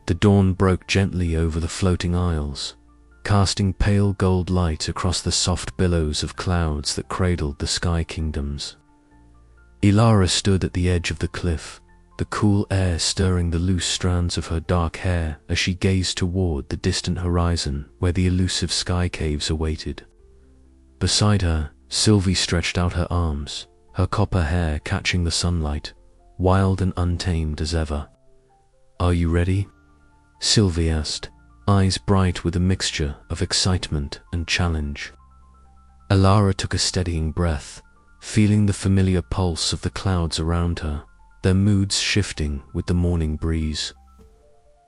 The dawn broke gently over the floating isles, casting pale gold light across the soft billows of clouds that cradled the sky kingdoms. Ilara stood at the edge of the cliff, the cool air stirring the loose strands of her dark hair as she gazed toward the distant horizon where the elusive sky caves awaited. Beside her, Sylvie stretched out her arms, her copper hair catching the sunlight, wild and untamed as ever. "Are you ready?" Sylvie asked, eyes bright with a mixture of excitement and challenge. Ilara took a steadying breath, feeling the familiar pulse of the clouds around her, their moods shifting with the morning breeze.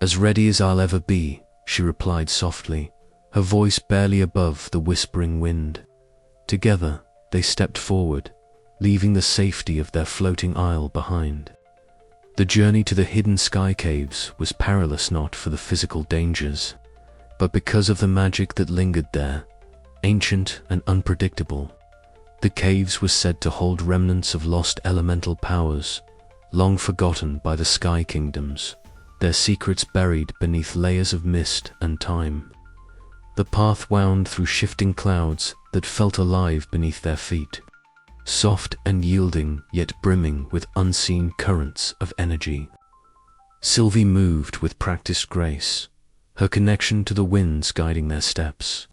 "As ready as I'll ever be," she replied softly, her voice barely above the whispering wind. Together, they stepped forward, leaving the safety of their floating isle behind. The journey to the hidden sky caves was perilous not for the physical dangers, but because of the magic that lingered there, ancient and unpredictable. The caves were said to hold remnants of lost elemental powers, long forgotten by the sky kingdoms, their secrets buried beneath layers of mist and time. The path wound through shifting clouds that felt alive beneath their feet, soft and yielding yet brimming with unseen currents of energy. Sylvie moved with practiced grace, her connection to the winds guiding their steps.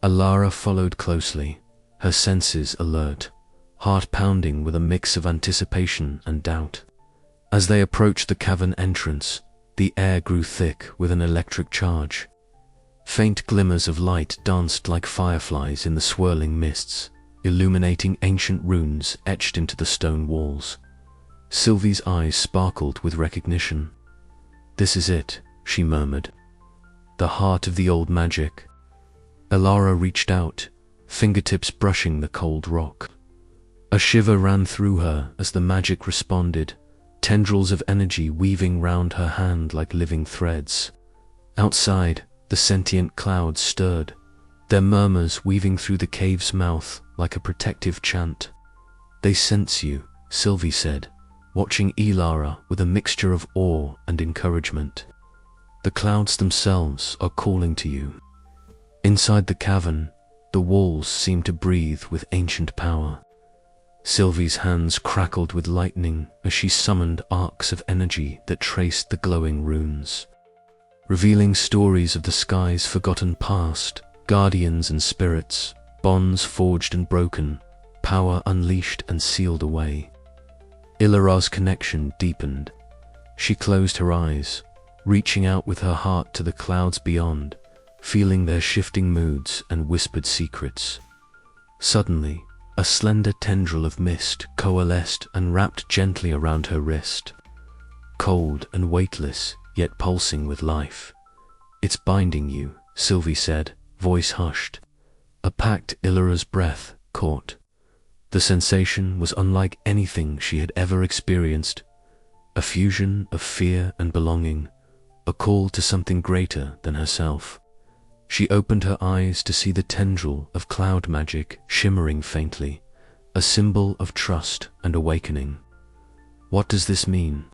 Ilara followed closely, her senses alert, heart pounding with a mix of anticipation and doubt. As they approached the cavern entrance, the air grew thick with an electric charge. Faint glimmers of light danced like fireflies in the swirling mists, illuminating ancient runes etched into the stone walls. Sylvie's eyes sparkled with recognition. "This is it," she murmured. "The heart of the old magic." Ilara reached out, fingertips brushing the cold rock. A shiver ran through her as the magic responded, tendrils of energy weaving round her hand like living threads. Outside, the sentient clouds stirred, their murmurs weaving through the cave's mouth like a protective chant. "They sense you," Sylvie said, watching Ilara with a mixture of awe and encouragement. "The clouds themselves are calling to you." Inside the cavern, the walls seemed to breathe with ancient power. Sylvie's hands crackled with lightning as she summoned arcs of energy that traced the glowing runes, revealing stories of the sky's forgotten past, guardians and spirits, bonds forged and broken, power unleashed and sealed away. Ilara's connection deepened. She closed her eyes, reaching out with her heart to the clouds beyond, feeling their shifting moods and whispered secrets. Suddenly, a slender tendril of mist coalesced and wrapped gently around her wrist. Cold and weightless, yet pulsing with life. "It's binding you," Sylvie said, voice hushed. A pact Ilara's breath caught. The sensation was unlike anything she had ever experienced, a fusion of fear and belonging, a call to something greater than herself. She opened her eyes to see the tendril of cloud magic shimmering faintly, a symbol of trust and awakening. "What does this mean?"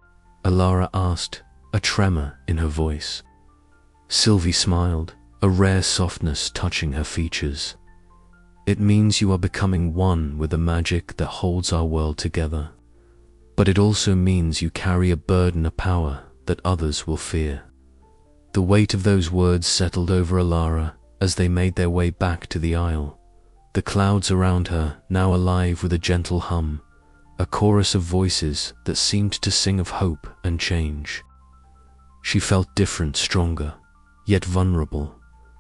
Ilara asked, a tremor in her voice. Sylvie smiled, a rare softness touching her features. "It means you are becoming one with the magic that holds our world together. But it also means you carry a burden of power that others will fear." The weight of those words settled over Ilara as they made their way back to the isle, the clouds around her now alive with a gentle hum, a chorus of voices that seemed to sing of hope and change. She felt different, stronger, yet vulnerable,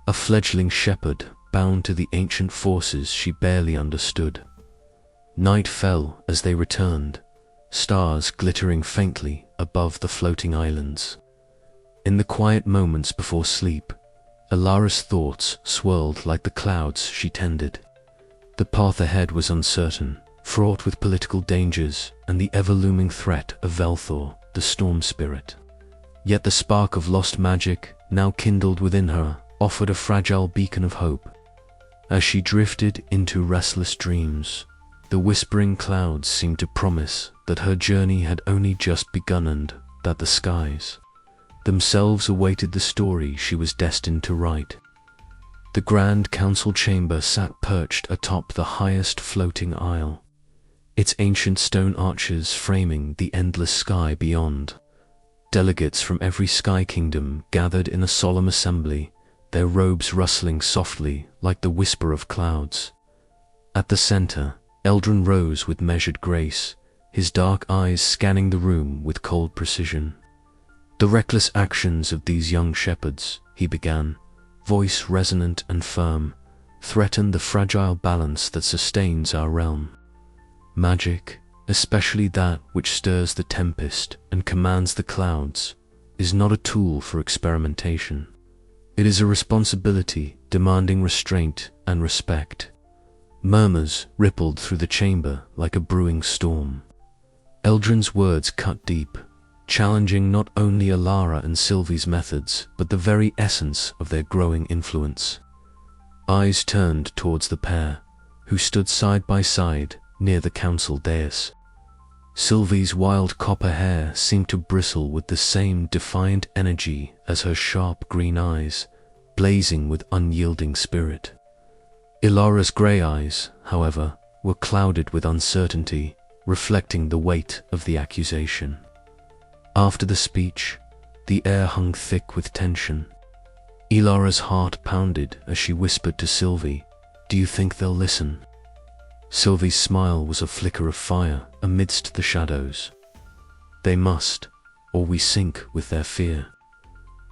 a fledgling shepherd bound to the ancient forces she barely understood. Night fell as they returned, stars glittering faintly above the floating islands. In the quiet moments before sleep, Ilara's thoughts swirled like the clouds she tended. The path ahead was uncertain, fraught with political dangers and the ever-looming threat of Velthor, the storm spirit. Yet the spark of lost magic, now kindled within her, offered a fragile beacon of hope. As she drifted into restless dreams, the whispering clouds seemed to promise that her journey had only just begun and that the themselves awaited the story she was destined to write. The grand council chamber sat perched atop the highest floating isle, its ancient stone arches framing the endless sky beyond. Delegates from every sky kingdom gathered in a solemn assembly, their robes rustling softly like the whisper of clouds. At the center, Eldrin rose with measured grace, his dark eyes scanning the room with cold precision. "The reckless actions of these young shepherds," he began, voice resonant and firm, "threaten the fragile balance that sustains our realm. Magic, especially that which stirs the tempest and commands the clouds, is not a tool for experimentation. It is a responsibility demanding restraint and respect." Murmurs rippled through the chamber like a brewing storm. Eldrin's words cut deep, challenging not only Alara and Sylvie's methods, but the very essence of their growing influence. Eyes turned towards the pair, who stood side by side near the council dais. Sylvie's wild copper hair seemed to bristle with the same defiant energy as her sharp green eyes, blazing with unyielding spirit. Ilara's grey eyes, however, were clouded with uncertainty, reflecting the weight of the accusation. After the speech, the air hung thick with tension. Ilara's heart pounded as she whispered to Sylvie, "Do you think they'll listen?" Sylvie's smile was a flicker of fire amidst the shadows. "They must, or we sink with their fear."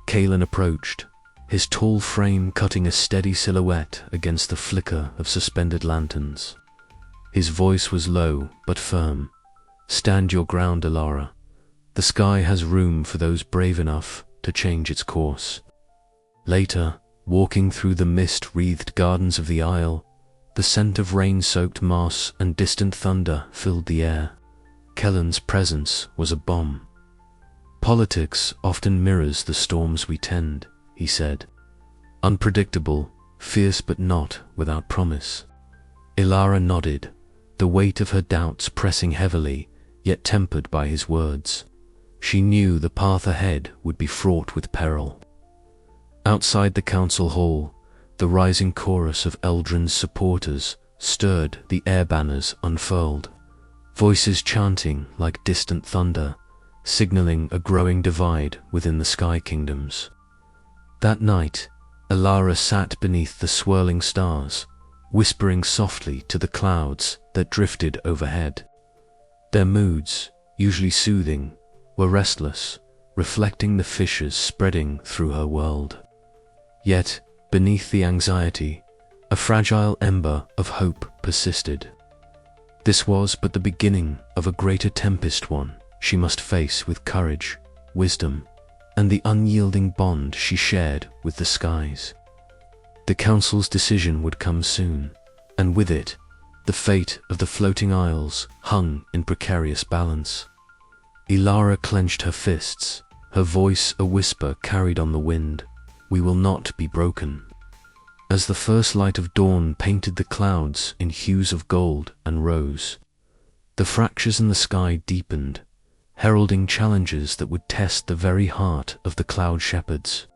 Kalen approached, his tall frame cutting a steady silhouette against the flicker of suspended lanterns. His voice was low but firm. "Stand your ground, Alara. The sky has room for those brave enough to change its course." Later, walking through the mist-wreathed gardens of the Isle, the scent of rain-soaked moss and distant thunder filled the air. Kellen's presence was a balm. "Politics often mirrors the storms we tend," he said. "Unpredictable, fierce but not without promise." Ilara nodded, the weight of her doubts pressing heavily, yet tempered by his words. She knew the path ahead would be fraught with peril. Outside the council hall, the rising chorus of Eldrin's supporters stirred the air banners unfurled, voices chanting like distant thunder, signaling a growing divide within the Sky Kingdoms. That night, Alara sat beneath the swirling stars, whispering softly to the clouds that drifted overhead. Their moods, usually soothing, were restless, reflecting the fissures spreading through her world. Yet, beneath the anxiety, a fragile ember of hope persisted. This was but the beginning of a greater tempest, one she must face with courage, wisdom, and the unyielding bond she shared with the skies. The council's decision would come soon, and with it, the fate of the floating isles hung in precarious balance. Ilara clenched her fists, her voice a whisper carried on the wind. "We will not be broken." As the first light of dawn painted the clouds in hues of gold and rose, the fractures in the sky deepened, heralding challenges that would test the very heart of the cloud shepherds.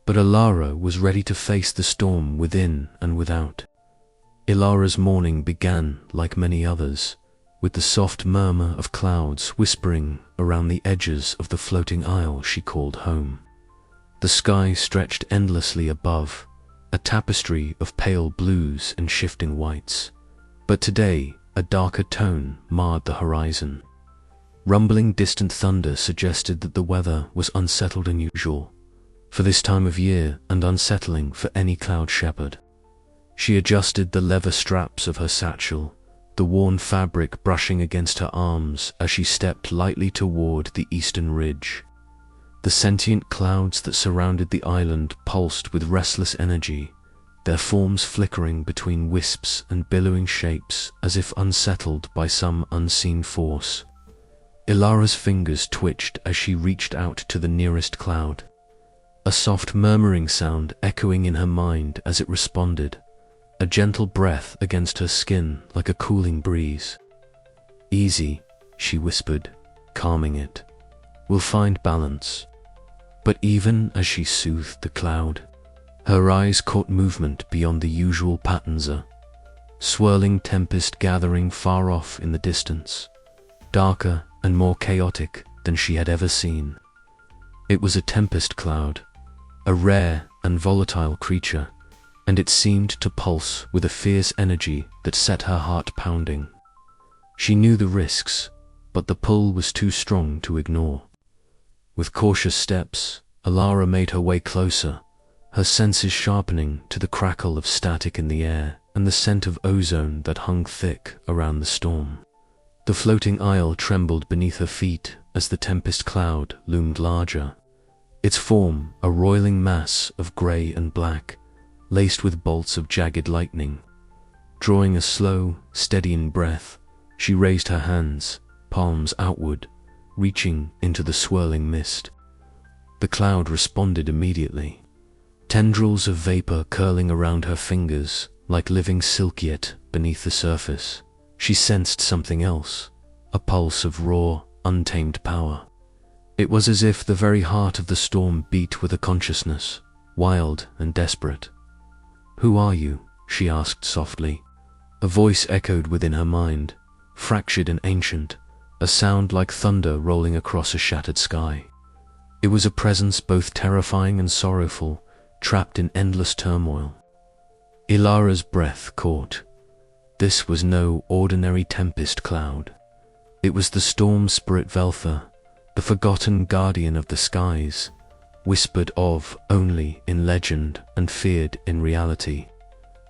But Alara was ready to face the storm within and without. Ilara's morning began like many others, with the soft murmur of clouds whispering around the edges of the floating isle she called home. The sky stretched endlessly above, a tapestry of pale blues and shifting whites. But today, a darker tone marred the horizon. Rumbling distant thunder suggested that the weather was unsettled and unusual for this time of year, and unsettling for any cloud shepherd. She adjusted the leather straps of her satchel, the worn fabric brushing against her arms as she stepped lightly toward the eastern ridge. The sentient clouds that surrounded the island pulsed with restless energy, their forms flickering between wisps and billowing shapes as if unsettled by some unseen force. Ilara's fingers twitched as she reached out to the nearest cloud, a soft murmuring sound echoing in her mind as it responded, a gentle breath against her skin like a cooling breeze. "Easy," she whispered, calming it. "We'll find balance." But even as she soothed the cloud, her eyes caught movement beyond the usual patterns, a swirling tempest gathering far off in the distance, darker and more chaotic than she had ever seen. It was a tempest cloud, a rare and volatile creature, and it seemed to pulse with a fierce energy that set her heart pounding. She knew the risks, but the pull was too strong to ignore. With cautious steps, Alara made her way closer, her senses sharpening to the crackle of static in the air and the scent of ozone that hung thick around the storm. The floating isle trembled beneath her feet as the tempest cloud loomed larger, its form a roiling mass of grey and black, laced with bolts of jagged lightning. Drawing a slow, steadying breath, she raised her hands, palms outward, reaching into the swirling mist. The cloud responded immediately, tendrils of vapor curling around her fingers like living silk, yet beneath the surface she sensed something else, a pulse of raw, untamed power. It was as if the very heart of the storm beat with a consciousness, wild and desperate. "Who are you?" she asked softly. A voice echoed within her mind, fractured and ancient, a sound like thunder rolling across a shattered sky. It was a presence both terrifying and sorrowful, trapped in endless turmoil. Ilara's breath caught. This was no ordinary tempest cloud. It was the storm spirit Veltha, the forgotten guardian of the skies, whispered of only in legend and feared in reality.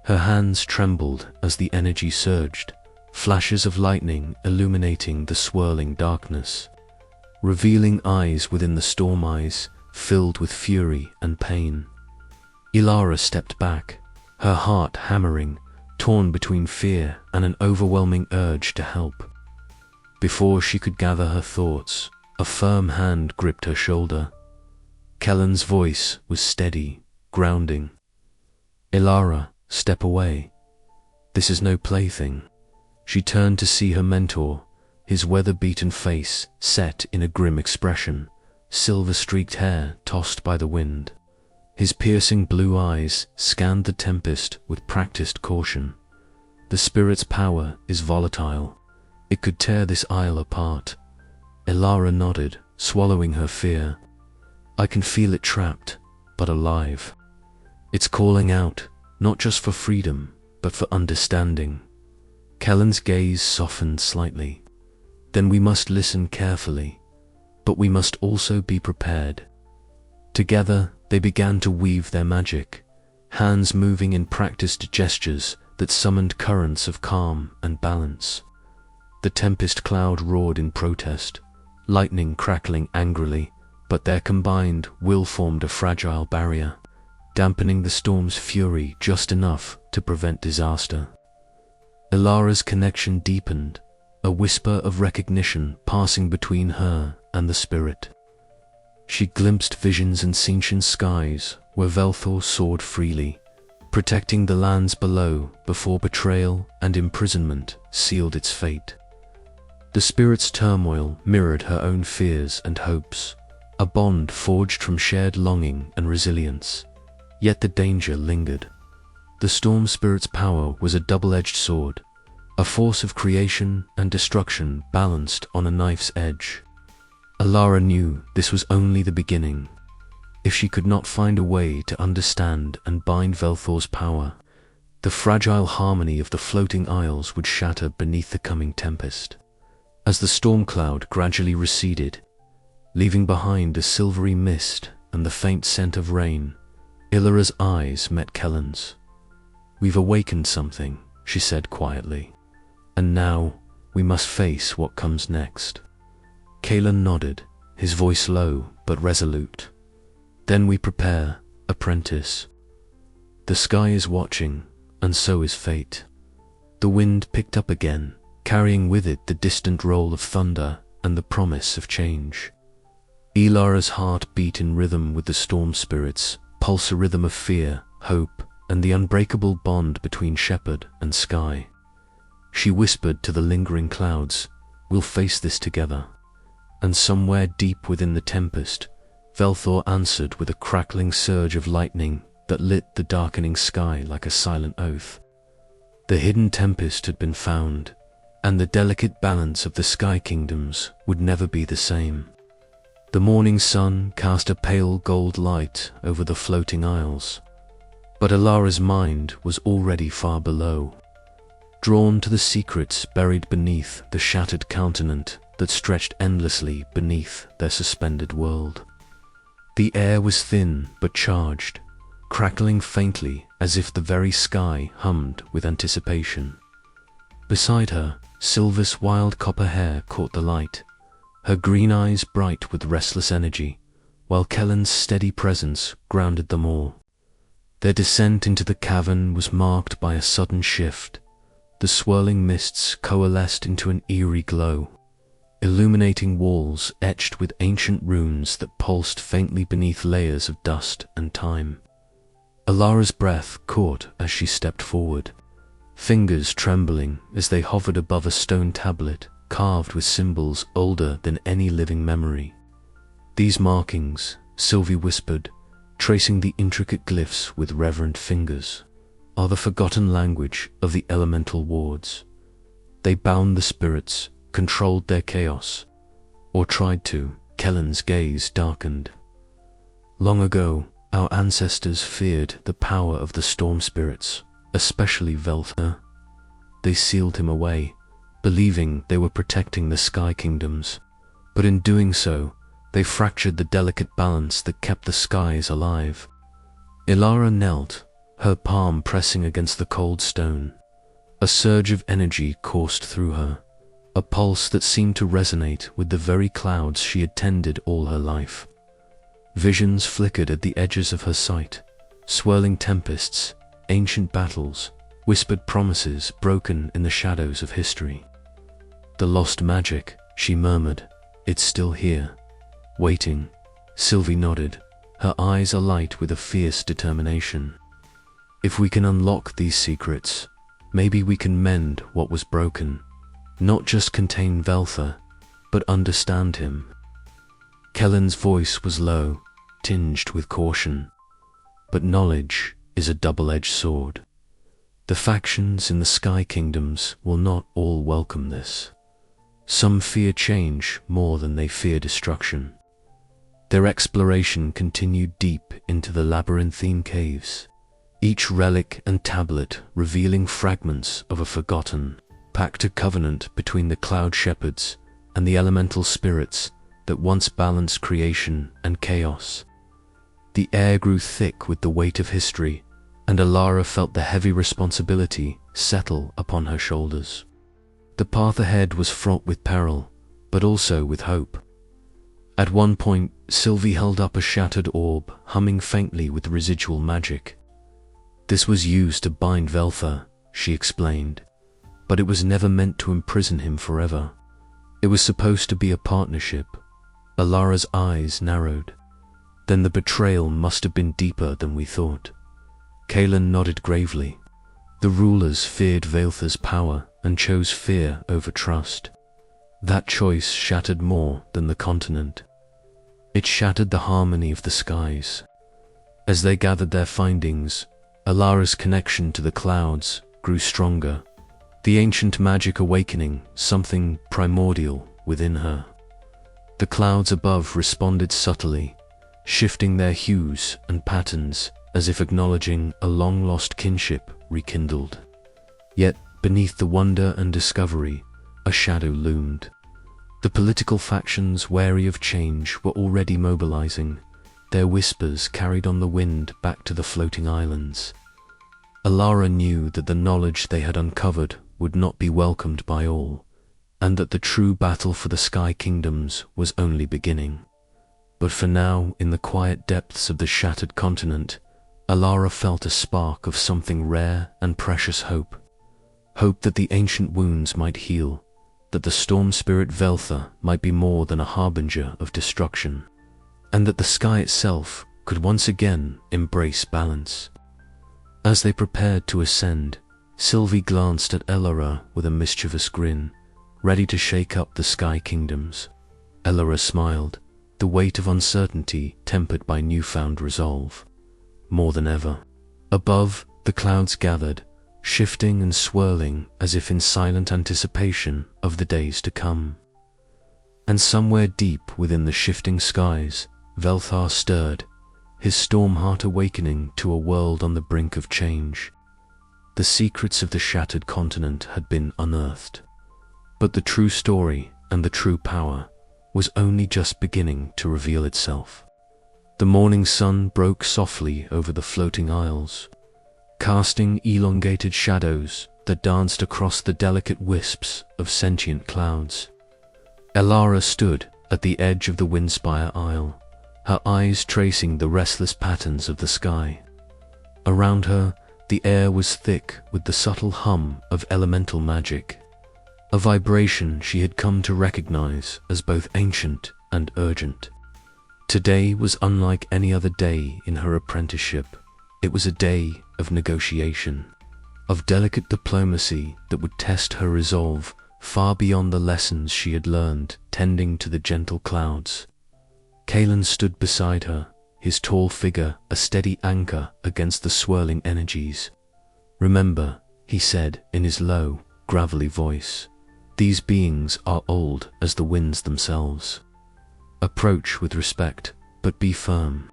Her hands trembled as the energy surged, flashes of lightning illuminating the swirling darkness, revealing eyes within the storm, eyes filled with fury and pain. Ilara stepped back, her heart hammering, torn between fear and an overwhelming urge to help. Before she could gather her thoughts, a firm hand gripped her shoulder. Kellen's voice was steady, grounding. "Ilara, step away. This is no plaything." She turned to see her mentor, his weather-beaten face set in a grim expression, silver-streaked hair tossed by the wind. His piercing blue eyes scanned the tempest with practiced caution. "The spirit's power is volatile. It could tear this isle apart." Ilara nodded, swallowing her fear. "I can feel it trapped, but alive. It's calling out, not just for freedom, but for understanding." Kellen's gaze softened slightly. "Then we must listen carefully, but we must also be prepared." Together, they began to weave their magic, hands moving in practiced gestures that summoned currents of calm and balance. The tempest cloud roared in protest, lightning crackling angrily, but their combined will formed a fragile barrier, dampening the storm's fury just enough to prevent disaster. Ilara's connection deepened, a whisper of recognition passing between her and the spirit. She glimpsed visions and ancient skies where Velthor soared freely, protecting the lands below before betrayal and imprisonment sealed its fate. The spirit's turmoil mirrored her own fears and hopes, a bond forged from shared longing and resilience. Yet the danger lingered. The storm spirit's power was a double-edged sword, a force of creation and destruction balanced on a knife's edge. Ilara knew this was only the beginning. If she could not find a way to understand and bind Velthor's power, the fragile harmony of the floating isles would shatter beneath the coming tempest. As the storm cloud gradually receded, leaving behind a silvery mist and the faint scent of rain, Ilara's eyes met Kellen's. "We've awakened something," she said quietly. "And now we must face what comes next." Kalen nodded, his voice low but resolute. "Then we prepare, apprentice. The sky is watching, and so is fate." The wind picked up again, carrying with it the distant roll of thunder and the promise of change. Ilara's heart beat in rhythm with the storm spirit's, pulse a rhythm of fear, hope, and the unbreakable bond between shepherd and sky. She whispered to the lingering clouds, "We'll face this together." And somewhere deep within the tempest, Velthor answered with a crackling surge of lightning that lit the darkening sky like a silent oath. The hidden tempest had been found, and the delicate balance of the sky kingdoms would never be the same. The morning sun cast a pale gold light over the floating isles, but Alara's mind was already far below, drawn to the secrets buried beneath the shattered continent that stretched endlessly beneath their suspended world. The air was thin but charged, crackling faintly as if the very sky hummed with anticipation. Beside her, Sylva's wild copper hair caught the light, her green eyes bright with restless energy, while Kellen's steady presence grounded them all. Their descent into the cavern was marked by a sudden shift. The swirling mists coalesced into an eerie glow, illuminating walls etched with ancient runes that pulsed faintly beneath layers of dust and time. Alara's breath caught as she stepped forward, fingers trembling as they hovered above a stone tablet carved with symbols older than any living memory. "These markings," Sylvie whispered, tracing the intricate glyphs with reverent fingers, "are the forgotten language of the elemental wards. They bound the spirits, controlled their chaos, or tried to." Kellen's gaze darkened. "Long ago, our ancestors feared the power of the storm spirits, especially Velthor. They sealed him away, believing they were protecting the sky kingdoms, but in doing so, they fractured the delicate balance that kept the skies alive." Ilara knelt, her palm pressing against the cold stone. A surge of energy coursed through her, a pulse that seemed to resonate with the very clouds she had tended all her life. Visions flickered at the edges of her sight, swirling tempests, ancient battles, whispered promises broken in the shadows of history. "The lost magic," she murmured, "it's still here, waiting." Sylvie nodded, her eyes alight with a fierce determination. "If we can unlock these secrets, maybe we can mend what was broken, not just contain Velthor, but understand him." Kellen's voice was low, tinged with caution. "But knowledge is a double-edged sword. The factions in the Sky Kingdoms will not all welcome this. Some fear change more than they fear destruction." Their exploration continued deep into the labyrinthine caves, each relic and tablet revealing fragments of a forgotten, pact, a covenant between the cloud shepherds and the elemental spirits that once balanced creation and chaos. The air grew thick with the weight of history, and Alara felt the heavy responsibility settle upon her shoulders. The path ahead was fraught with peril, but also with hope. At one point, Sylvie held up a shattered orb, humming faintly with residual magic. "This was used to bind Velthor," she explained, "but it was never meant to imprison him forever. It was supposed to be a partnership." Alara's eyes narrowed. "Then the betrayal must have been deeper than we thought." Kalen nodded gravely. "The rulers feared Velthor's power and chose fear over trust. That choice shattered more than the continent. It shattered the harmony of the skies." As they gathered their findings, Alara's connection to the clouds grew stronger, the ancient magic awakening something primordial within her. The clouds above responded subtly, shifting their hues and patterns as if acknowledging a long-lost kinship rekindled. Yet, beneath the wonder and discovery, a shadow loomed. The political factions wary of change were already mobilizing, their whispers carried on the wind back to the floating islands. Alara knew that the knowledge they had uncovered would not be welcomed by all, and that the true battle for the Sky Kingdoms was only beginning. But for now, in the quiet depths of the shattered continent, Alara felt a spark of something rare and precious hope. Hope that the ancient wounds might heal, that the storm spirit Velthor might be more than a harbinger of destruction, and that the sky itself could once again embrace balance. As they prepared to ascend, Sylvie glanced at Alara with a mischievous grin, ready to shake up the Sky Kingdoms. Alara smiled, the weight of uncertainty tempered by newfound resolve. More than ever. Above, the clouds gathered, shifting and swirling as if in silent anticipation of the days to come. And somewhere deep within the shifting skies, Velthar stirred, his storm heart awakening to a world on the brink of change. The secrets of the shattered continent had been unearthed. But the true story and the true power was only just beginning to reveal itself. The morning sun broke softly over the floating isles, casting elongated shadows that danced across the delicate wisps of sentient clouds. Elara stood at the edge of the Windspire Isle, her eyes tracing the restless patterns of the sky. Around her, the air was thick with the subtle hum of elemental magic, a vibration she had come to recognize as both ancient and urgent. Today was unlike any other day in her apprenticeship. It was a day of negotiation, of delicate diplomacy that would test her resolve far beyond the lessons she had learned tending to the gentle clouds. Kalen stood beside her, his tall figure a steady anchor against the swirling energies. "Remember," he said in his low, gravelly voice, "these beings are old as the winds themselves. Approach with respect, but be firm."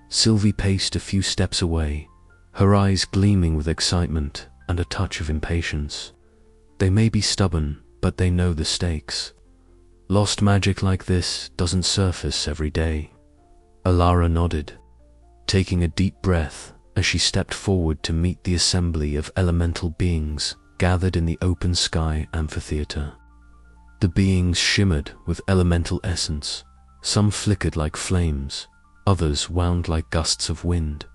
Sylvie paced a few steps away, her eyes gleaming with excitement and a touch of impatience. They may be stubborn, but they know the stakes. Lost magic like this doesn't surface every day. Elara nodded, taking a deep breath as she stepped forward to meet the assembly of elemental beings gathered in the open sky amphitheater. The beings shimmered with elemental essence. Some flickered like flames, others wound like gusts of wind,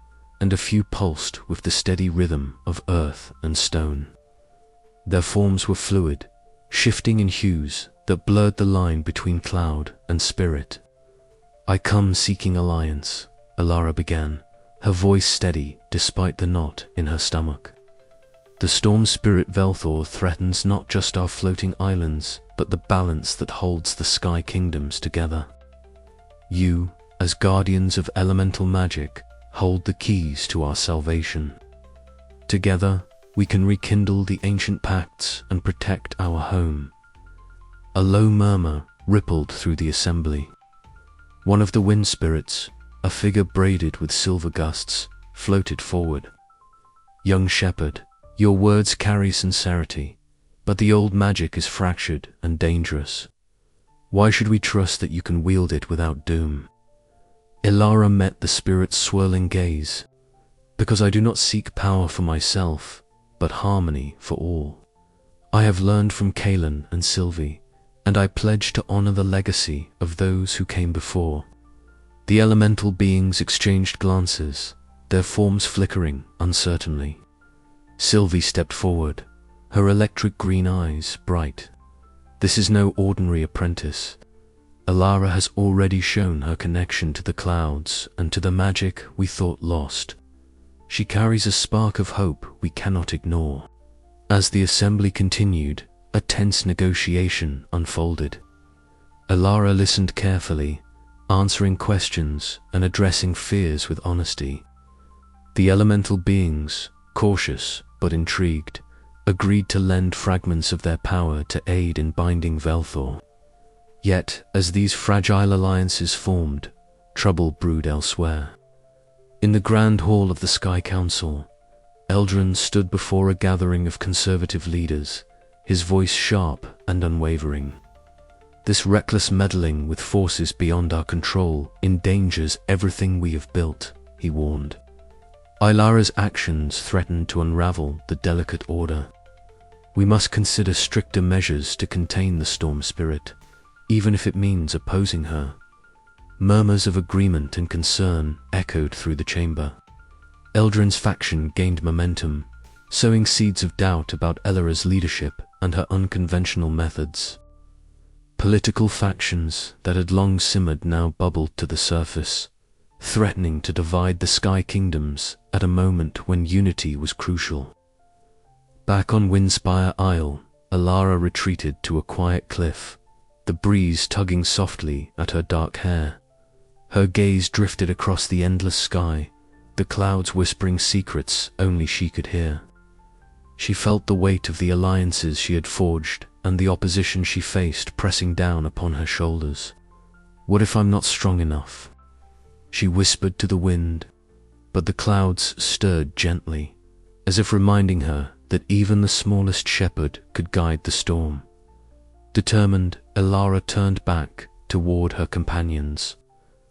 and a few pulsed with the steady rhythm of earth and stone. Their forms were fluid, shifting in hues that blurred the line between cloud and spirit. "I come seeking alliance," Elara began, her voice steady despite the knot in her stomach. "The storm spirit Velthor threatens not just our floating islands, but the balance that holds the sky kingdoms together. You, as guardians of elemental magic, hold the keys to our salvation. Together, we can rekindle the ancient pacts and protect our home." A low murmur rippled through the assembly. One of the wind spirits, a figure braided with silver gusts, floated forward. "Young shepherd, your words carry sincerity, but the old magic is fractured and dangerous. Why should we trust that you can wield it without doom?" Elara met the spirit's swirling gaze. "Because I do not seek power for myself, but harmony for all. I have learned from Kalen and Sylvie, and I pledge to honor the legacy of those who came before." The elemental beings exchanged glances, their forms flickering uncertainly. Sylvie stepped forward, her electric green eyes bright. "This is no ordinary apprentice. Elara has already shown her connection to the clouds and to the magic we thought lost. She carries a spark of hope we cannot ignore." As the assembly continued, a tense negotiation unfolded. Elara listened carefully, answering questions and addressing fears with honesty. The elemental beings, cautious but intrigued, agreed to lend fragments of their power to aid in binding Velthor. Yet, as these fragile alliances formed, trouble brewed elsewhere. In the grand hall of the Sky Council, Eldrin stood before a gathering of conservative leaders, his voice sharp and unwavering. "This reckless meddling with forces beyond our control endangers everything we have built," he warned. "Elara's actions threaten to unravel the delicate order. We must consider stricter measures to contain the storm spirit, even if it means opposing her." Murmurs of agreement and concern echoed through the chamber. Eldrin's faction gained momentum, sowing seeds of doubt about Elara's leadership and her unconventional methods. Political factions that had long simmered now bubbled to the surface, threatening to divide the Sky Kingdoms at a moment when unity was crucial. Back on Windspire Isle, Elara retreated to a quiet cliff, the breeze tugging softly at her dark hair. Her gaze drifted across the endless sky, the clouds whispering secrets only she could hear. She felt the weight of the alliances she had forged and the opposition she faced pressing down upon her shoulders. "What if I'm not strong enough?" she whispered to the wind, but the clouds stirred gently, as if reminding her that even the smallest shepherd could guide the storm. Determined, Elara turned back toward her companions.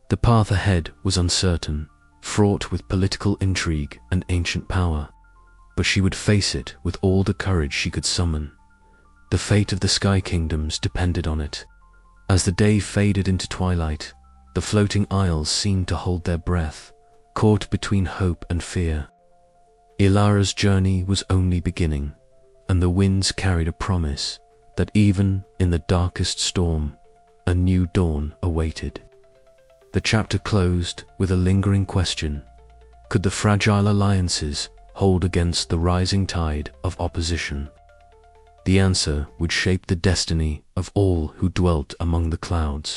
The path ahead was uncertain, fraught with political intrigue and ancient power, but she would face it with all the courage she could summon. The fate of the Sky Kingdoms depended on it. As the day faded into twilight, the floating isles seemed to hold their breath, caught between hope and fear. Elara's journey was only beginning, and the winds carried a promise that even in the darkest storm, a new dawn awaited. The chapter closed with a lingering question: could the fragile alliances hold against the rising tide of opposition? The answer would shape the destiny of all who dwelt among the clouds.